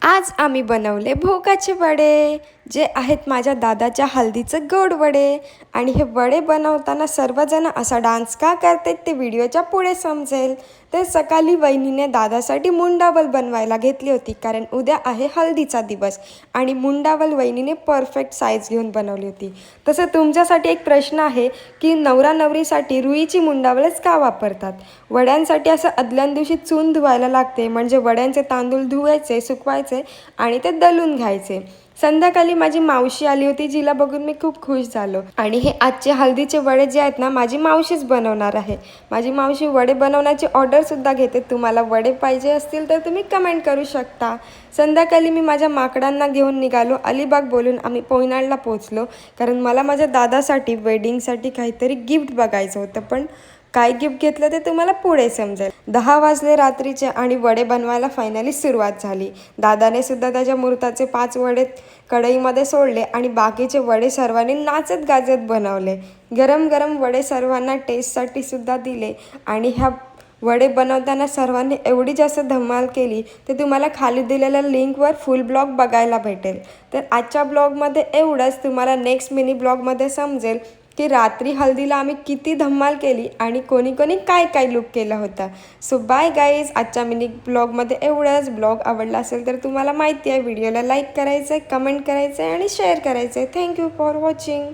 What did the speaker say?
आज आम्ही बनवले भोगाचे वडे, जे आहेत माझ्या दादाच्या हळदीचे गोड वडे. आणि हे वडे बनवताना सर्वजण असा डान्स का करतात ते व्हिडिओच्या पुढे समजेल. तर सकाळी वहिनीने दादासाठी मुंडावल बनवायला घेतली होती, कारण उद्या आहे हळदीचा दिवस. आणि मुंडावल वहिनीने परफेक्ट साईज घेऊन बनवली होती. तसं तुमच्यासाठी एक प्रश्न आहे की नवरा नवरीसाठी रुईची मुंडावलच का वापरतात. वड्यांसाठी असं आदल्या दिवशी चून धुवायला लागते, म्हणजे वड्यांचे तांदूळ धुवायचे, सुकवायचे आणि ते दळून घ्यायचे. संध्याकाळी माझी मावशी आली होती, जिला बघून मी खूप खुश झालो. आणि हे आजचे हळदीचे वडे जे आहेत ना, माझी मावशीच बनवणार आहे. माझी मावशी वडे बनवण्याची ऑर्डरसुद्धा घेते. तुम्हाला वडे पाहिजे असतील तर तुम्ही कमेंट करू शकता. संध्याकाळी मी माझ्या माकडांना घेऊन निघालो. अलिबाग बोलून आम्ही पोयनाडला पोचलो, कारण मला माझ्या दादासाठी वेडिंगसाठी काहीतरी गिफ्ट बघायचं होतं. पण काय गिफ्ट घेतलं ते तुम्हाला पुढे समजेल. 10 वाजले रात्रीचे आणि वडे बनवायला फायनली सुरुवात झाली. दादाने सुद्धा त्याच्या मुहूर्ताचे 5 वडे कढईमध्ये सोडले आणि बाकीचे वडे सर्वांनी नाचत गाजत बनवले. गरम गरम वडे सर्वांना टेस्टसाठी सुद्धा दिले. आणि ह्या वडे बनवताना सर्वांनी एवढी जास्त धमाल केली ते तुम्हाला खाली दिलेल्या लिंकवर फुल ब्लॉग बघायला भेटेल. तर आजच्या ब्लॉगमध्ये एवढंच. तुम्हाला नेक्स्ट मिनी ब्लॉगमध्ये समजेल की रात्री हल्दीला आम्ही किती धमाल केली आणि कोणी कोणी काय काय लुक केला होता. सो बाय गाईज, आजच्या मिनी ब्लॉगमध्ये एवढंच. ब्लॉग आवडला असेल तर तुम्हाला माहिती आहे, व्हिडिओला लाईक करायचं आहे, कमेंट करायचं आहे आणि शेअर करायचं आहे. Thank you for watching.